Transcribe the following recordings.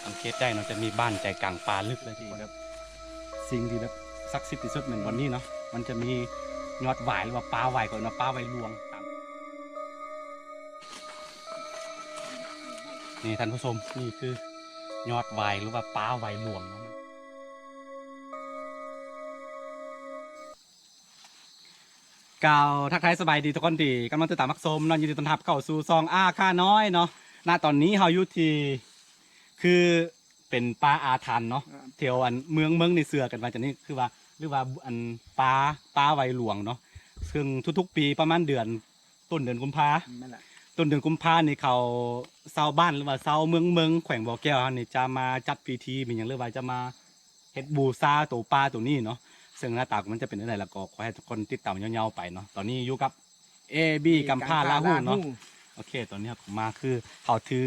สังเกตได้เนาะจะมีบ้านใจกลางป่าลึกเลยที่แบบสิ่งที่แบบศักดิ์สิทธิ์ที่สุดเหมือนวันนี้เนาะมันจะมียอดหวายหรือว่าปลาหวายก่อนเนาะปลาหวายลวงตามนี่ท่านผู้ชมนี่คือยอดหวายหรือว่าปลาหวายลวงเนาะกล่าวทักทายสบายดีทุกคนดีกำลังติดตามมักชมเนาะยินดีต้อนรับเข้าสู่ซองค่าน้อยเนาะณตอนนี้เฮาอยู่ที่คือเป็นป่าอาถรรพ์เนาะเที่ยวอันเมืองในเสือกันมาจากนี้คือว่าหรือว่าอันป่าไวหลวงเนาะซึ่งทุกๆปีประมาณเดือนต้นเดือนกุมภาต้นเดือนกุมภานี่เขาชาวบ้านหรือว่าชาวเมืองแขวงบ่อแก้วนี่จะมาจัดพิธีเป็นอย่างเรียกว่าจะมาเฮ็ดบูชาตัวป่าตัวนี้เนาะซึ่งหน้าตามันจะเป็นอะไรแล้วก็ขอให้ทุกคนติดตามยาวๆไปเนาะตอนนี้อยู่กับเอบีกัมพาลาหูเนาะโอเคตอนนี้ผมมาคือเขาถือ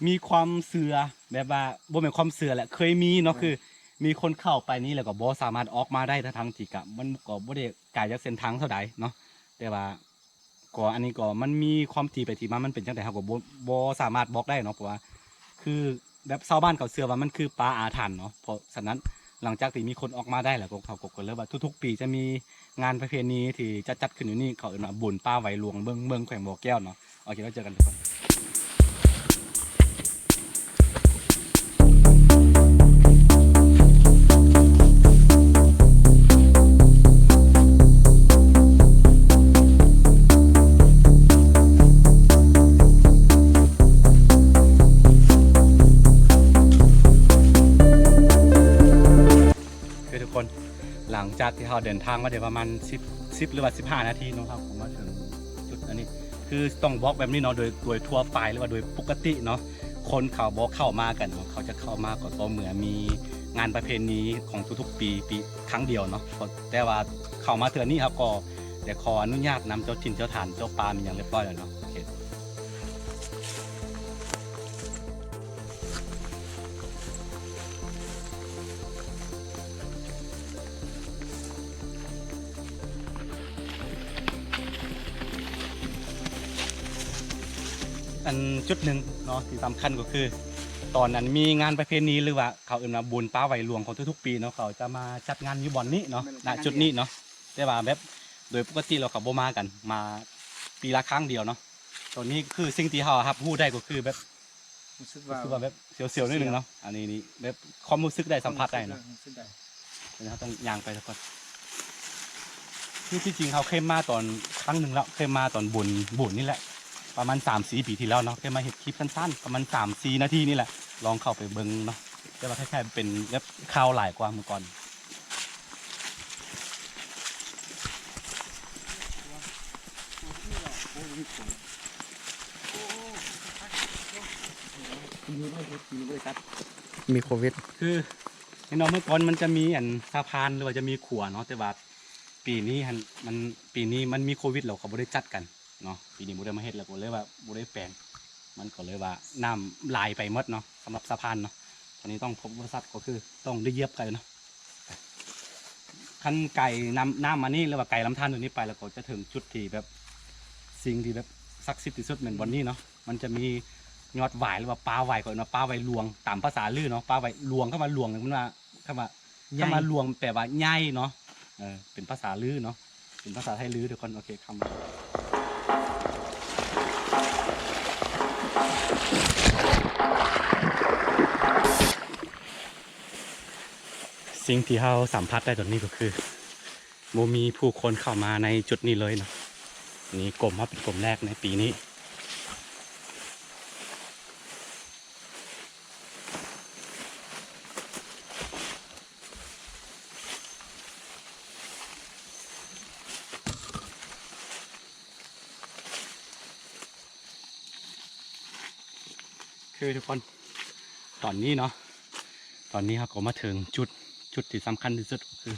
มีความเสื่อแบบว่าบ่เป็นความเสื่อแหละเคยมีเนาะคือมีคนเข้าไปนี่แล้วก็บ่สามารถออกมาได้ทั้งที่กะมันก็บ่ได้ไกลจากเส้นทางเท่าใดเนาะแต่ว่าก็อันนี้ก็มันมีความที่ไปที่มามันเป็นจังได๋เฮาก็บ่สามารถบอกได้เนาะเพราะว่าคือแบบชาวบ้านเขาเชื่อว่ามันคือปลาอาถรรพ์เนาะเพราะฉะนั้นหลังจากที่มีคนออกมาได้แล้วก็เขาก็เลยว่าทุกๆปีจะมีงานประเพณีที่จะจัดขึ้นอยู่นี่เขาเรียกว่าบุญป้าไหวหลวงเมืองแขวงบ่อแก้วเนาะโอเคแล้วเจอกันทุกคนคือทุกคนหลังจากที่เราเดินทางมาเดี๋ยวประมาณ10หรือว่า15 นาทีเนาะครับผมมาถึงจุดอันนี้คือต้องบล็อกแบบนี้เนาะโดยทั่วไปหรือว่าโดยปกติเนาะคนเขาบอกเข้ามากันเนาะเขาจะเข้ามาก็ต่อเมื่อมีงานประเพณีของทุกๆปีครั้งเดียวเนาะแต่ว่าเข้ามาเถื่อนี้ครับก็เดี๋ยวขออนุญาตนำเจ้าถิ่นเจ้าฐานเจ้าปามีอย่างเรียบร้อยแล้วเนาะโอเคอันจุดหนึ่งเนาะที่สำคัญก็คือตอนนั้นมีงานประเพณีหรือว่าเขาเอ่นว่าบุญป้าไหวหลวงของทุกๆปีเนาะเขาจะมาจัดงานอยู่บ่อนนี้เนาะณจุดนี้เนาะแต่ว่าแบบโดยปกติเราเขาบ่มากันมาปีละครั้งเดียวเนาะตอนนี้คือสิ่งที่เขาครับพูดได้ก็คือแบบรู้สึก คือ ว่า ว่าแบบเสียวๆนิดนึงเนาะอันนี้นี่แบบความรู้สึกได้สัมผัสได้เนาะ รู้สึกได้ นะครับต้องย่างไปทุกคนที่จริงเขาเคยมาตอนครั้งหนึ่งแล้วเคยมาตอนบุญนี่แหละประมาณ3-4 ปีที่แล้วเนาะเคยมาเห็นคลิปสั้นๆประมาณ3-4 นาทีนี่แหละลองเข้าไปเบิ้งเนาะแต่ว่าคล้ายๆเป็นแบบข่าวหลายกว่าเมื่อก่อนมีโควิดคือในน้องเมื่อก่อนมันจะมีอันสะพานหรือว่าจะมีขัวเนาะแต่ว่าปีนี้มันมีโควิดเราเขาบ่ได้จัดกันเนาะปีนี้บ่ได้มาเฮ็ดแล้วก็เลยว่าบ่ได้แปลงมันก็เลยว่าน้ำไหลไปหมดเนาะสำหรับสะพานเนาะตอนนี้ต้องพบบริษัทก็คือต้องได้เหยียบไก่เนาะขั้นไก่น้ำมานี่หรือว่าไก่ลำธารตัวนี้ไปแล้วก็จะถึงจุดที่แบบสิ่งที่แบบศักดิ์สิทธิ์ที่สุดเหมือนวันนี้เนาะมันจะมียอดหวายหรือว่าปลาหวายก่อนเนาะปลาหวายลวงตามภาษาลือเนาะปลาหวายลวงเข้ามาลวงมันว่าเข้ามาลวงแปลว่าใหญ่เนาะเป็นภาษาลือเนาะเป็นภาษาไทยลือทุกคนโอเคคำสิ่งที่เราสัมผัสได้ตอนนี้ก็คือโมมีผู้คนเข้ามาในจุดนี้เลยเนาะนี่กลุ่มว่าเป็นกลุ่มแรกในปีนี้คือทุกคนตอนนี้เนาะตอนนี้เราก็มาถึงจุดที่สำคัญที่สุดก็คือ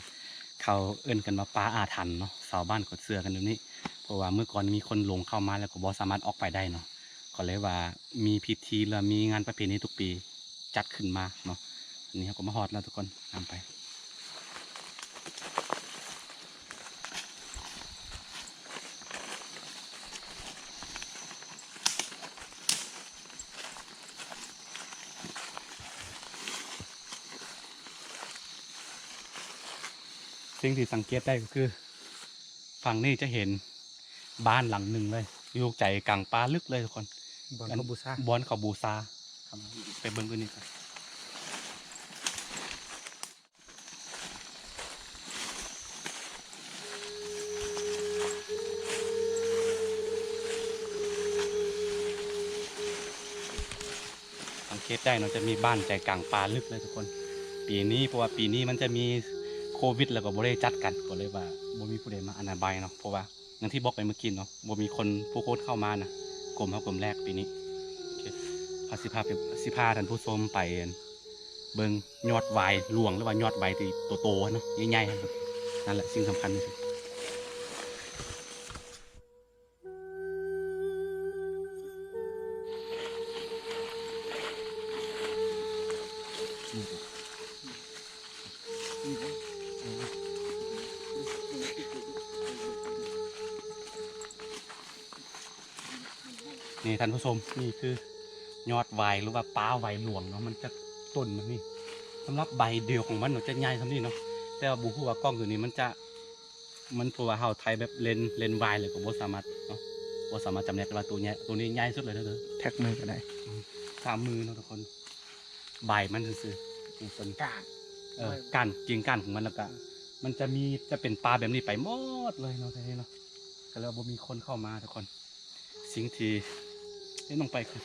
เขาเอิ้นกันว่าปลาอาถรรพ์เนาะชาวบ้านก็เชื่อกันตรงนี้เพราะว่าเมื่อก่อนมีคนหลงเข้ามาแล้วก็บ่สามารถออกไปได้เนาะก็เลยว่ามีพิธีและมีงานประเพณีทุกปีจัดขึ้นมาเนาะอันนี้เราก็มาฮอดแล้วทุกคนนำไป สิ่งที่สังเกตได้ก็คือฝั่งนี้จะเห็นบ้านหลังหนึ่งเลยอยู่ใจกลางป่าลึกเลยทุกคน บอลเขาบูชา บอนเขาบูซาครับไปเบิ้งกันนี่ครับสังเกตได้เนาะจะมีบ้านใจกลางป่าลึกเลยทุกคน ปีนี้เพราะว่าปีนี้มันจะมีโควิดแล้วก็บ่ได้จัดกันก็เลยว่าบ่มีผู้ใดมาอนามัยเนาะเพราะว่าอย่างที่บอกไปเมื่อกี้เนาะบ่มีคนผู้คนเข้ามานะกลุ่มเขากลุ่มแรกปีนี้โอเคพาสิพาท่านผู้ชมไปเบิ่งยอดวายหลวงหรือว่ายอดวายที่โตๆเนาะใหญ่ๆครับนั่นแหละสิ่งสำคัญที่สุดนี่ท่านผู้ชมนี่คือยอดวายหรือว่าป้าวายหลวงเนาะมันจะต้นมันนี่สำหรับใบเดียวของมันเนาะจะใหญ่ทำนี่เนาะแต่ว่าบุหัวากล้องตัวนี้มันจะมันตัวาเฮาไทยแบบเลนวายเลยก็บ่สามารถเนาะบ่สามารถจำแนกได้ว่าตัวนี้ใหญ่สุดเลยเด้อ แท็กมือก็ได้ 3 มือเนาะทุกคนใบมันซื่อๆนี่ต้น กาด ก้านกิ่งก้านของมันแล้วก็มันจะเป็นปลาแบบนี้ไปหมดเลยเนาะทีนี้เนาะก็แล้วบ่มีคนเข้ามาทุกคนสิ่งที่ต้องไปคือ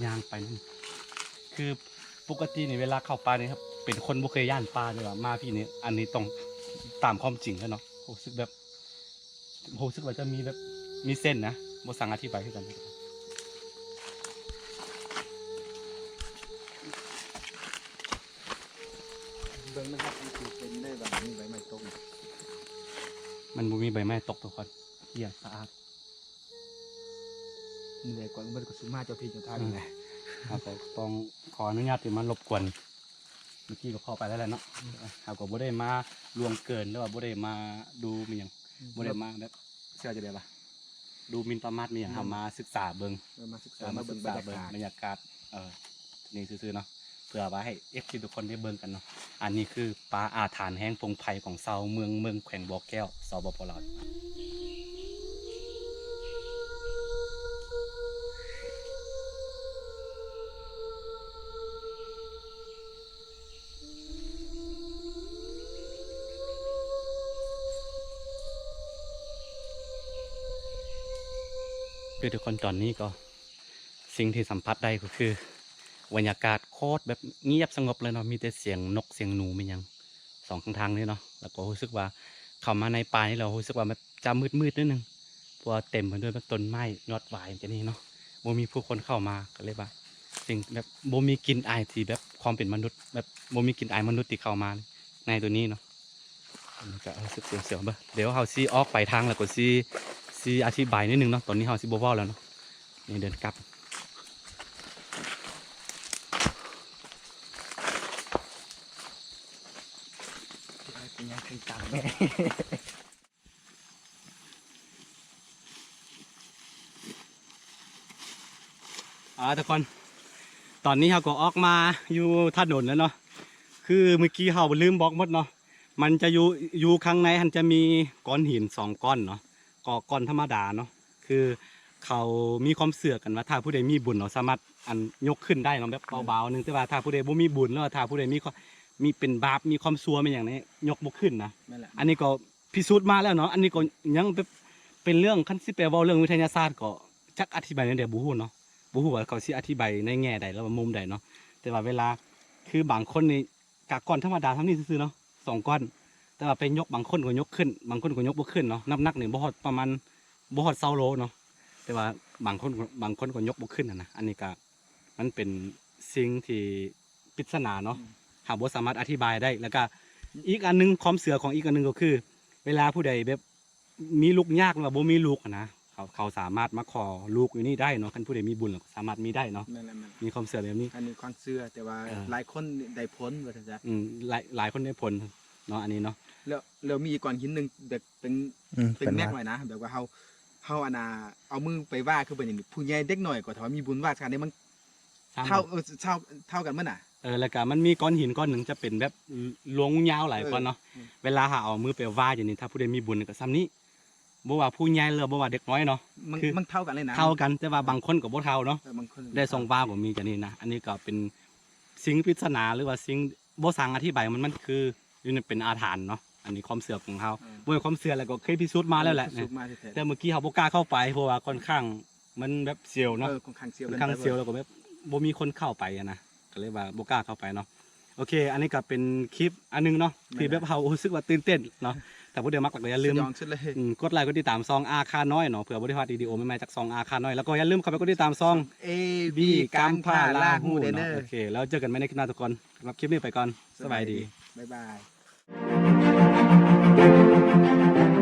ย่างไปนั่นคือปกตินี่เวลาเข้าป่านี่ครับเป็นคนบ่เคยย่านป่าเลยว่ามาพี่นี่อันนี้ต้องตามความจริงแล้วเนาะรู้สึกแบบรู้สึกว่าจะมีแบบมีเส้นนะบ่สั่งอธิบายให้กัน เบิ้งนะครับมันคือเป็นได้แบบนี้ใบไม้ต้ม มันบ่มีใบไม้ตกทุกคนเกลี่ยสะอาด นี่เลยก่อนเบิ้งก็ซื้อมาเจ้าพี่เจ้าท่า อื นี่ ม แหละ ครับผมต้องขออนุญาตที่มารบกวนเมื่อกี้ก็เข้าไปแล้วแหละเนาะเราก็บ่ได้มาล่วงเกินหรือว่าบ่ได้มาดูมีหยังบ่ได้มาแบบเชื่อจะได้ปะดูหมินประมาทมีหยังเอามาศึกษาเบิ่ง มาศึกษามาเบิ้งบร ษาร ยากาศ บรรยากาศนี่ซื่อๆเนาะเพื่อว่าให้เอฟซีทุกคนได้เบิ่งกันเนาะอันนี้คือปลาอาถรรพ์แห้งพงไผ่ของเซาเมืองแขวงบ่อแก้วสปปลาวคือทุกคนตอนนี้ก็สิ่งที่สัมผัสได้ก็คือบรรยากาศโคตรแบบเงียบสงบเลยเนาะมีแต่เสียงนกเสียงหนูมีหยังสองข้างทางนี่เนาะแล้วก็รู้สึกว่าเข้ามาในป่านี่เรารู้สึกว่ามันจะมืดนิดนึงเพราะว่าเต็มไปด้วยแบบต้นไม้ยอดหวายอย่างนี้เนาะบ่มีผู้คนเข้ามาก็เลยว่าสิ่งแบบบ่มีกลิ่นอายที่แบบความเป็นมนุษย์แบบบ่มีกลิ่นอายมนุษย์ที่เข้ามาในตัวนี้เนาะอันนี้ก็รู้สึกเสียวๆเบ้อเดี๋ยวเฮาสิออกไปทางแล้วก็สิอธิบายนิดนึงเนาะตอนนี้เฮาสิบ่เว้าแล้วเนาะนี่เดินกลับ เป็นยังเป็นต่างแม่ ทุกคนตอนนี้เราก็ออกมาอยู่ถนนแล้วเนาะคือเมื่อกี้เราลืมบอกหมดเนาะมันจะอยู่ข้างในมันจะมีก้อนหิน2 ก้อนเนาะก้อนธรรมดาเนาะคือเขามีความเสื่อกันว่าถ้าผู้ใดมีบุญเนาะสามารถอันยกขึ้นได้เนาะแบบเบาๆนึงแต่ว่าถ้าผู้ใดบ่มีบุญแล้วถ้าผู้ใดมีเป็นบาปมีความชั่วเป็นอย่างนี้ยกบ่ขึ้นนะ นั่นแหละ อันนี้ก็พิสูจน์มาแล้วเนาะอันนี้ก็ยังเป็นเรื่องคันสิแปลว่าเรื่องวิทยาศาสตร์ก็จักอธิบายในเดี๋ยวบ่ฮู้เนาะ บ่ฮู้ว่าเขาสิอธิบายในแง่ใดแล้วว่ามุมใดเนาะแต่ว่าเวลาคือบางคนนี่กะก้อนธรรมดาทำนี่ซื่อๆเนาะ2 ก้อน แต่ว่าเป็นยกบางคนก็ยกขึ้น บางคนก็ยกบ่ขึ้นเนาะน้ำหนักนี่บ่ฮอดประมาณบ่ฮอด20 โลเนาะแต่ว่าบางคนก็ยกบ่ขึ้นนะอันนี้ก็มันเป็นสิ่งที่ปริศนาเนาะหาบ่สามารถอธิบายได้แล้วก็อีกอันนึงความเสื่อของอีกอันนึงก็คือ เวลาผู้ใดแบบมีลูกยากหรือว่าบ่มีลูกอะนะเขาสามารถมาขอลูกอยู่นี่ได้เนาะคันผู้ใดมีบุญแล้วก็สามารถมีได้เนาะ นั่นแหละมัน มีความเสื่อแบบนี้ อันนี้ความเชื่อแต่ว่า เออ หลายคนได้พ้นว่าซั่นจ้ะ หลายคนได้ผลเนาะอันนี้เนาะ แล้วมีก้อนหินหนึงแบบเป็น เป็นแม็กไว้นะแบบว่าเฮาอันน่ะเอามือไปว่าคือเป็นอย่างนี้ผู้ใหญ่เด็กหน่อยก็ถ้าว่ามีบุญวาสนาเนี่ยมันเท่ากันมั้ยน่ะ แล้วก็มันมีก้อนหินก้อนหนึ่งจะเป็นแบบหลวงยาวหลายก้อนเนาะเวลาหาเอามือไปว่าอย่างนี้ถ้าผู้ใดมีบุญก็ซ้ำนี้บ่ว่าผู้ใหญ่หรือบ่ว่าเด็กน้อยเนาะคือมันเท่ากันเลยนะเท่ากันแต่ว่าบางคนก็บ่เท่าเนาะบางคนได้ทรงว่าผมมีกันนี่นะอันนี้ก็เป็นสิ่งปริศนาหรือว่าสิ่งบ่สั่งอธิบายมันคือนี่เป็นอาถรรพ์เนาะอันนี้ความเชื่อของเขาบ่เป็นความเชื่อแล้วก็เคยพิสูจน์มาแล้วแหละแต่เมื่อกี้เขาบ่กล้าเข้าไปเพราะว่าค่อนข้างมันแบบเสียวเนาะค่อนข้างเสียวแล้วก็แบบบ่มีคนเข้าไปนะก็เลยว่าบ่กล้าเข้าไปเนาะโอเคอันนี้ก็เป็นคลิปอันนึงเนาะที่แบบเรารู้สึกว่าตื่นเต้นเนาะแต่ผู้ใดมักก็อย่าลืมกดไลค์กดติดตามซองอาคาน้อยเนาะเผื่อบ่ได้พลาดวิดีโอใหม่ๆจากซองอาคาน้อยแล้วก็อย่าลืมเข้าไปกดติดตามซองAB กัมพาลาฮูเนาะโอเคแล้วเจอกันใหม่ในคลิปหน้าทุกคนสำหรับคลิปนี้ไปก่อนสบายดีบ๊ายบาย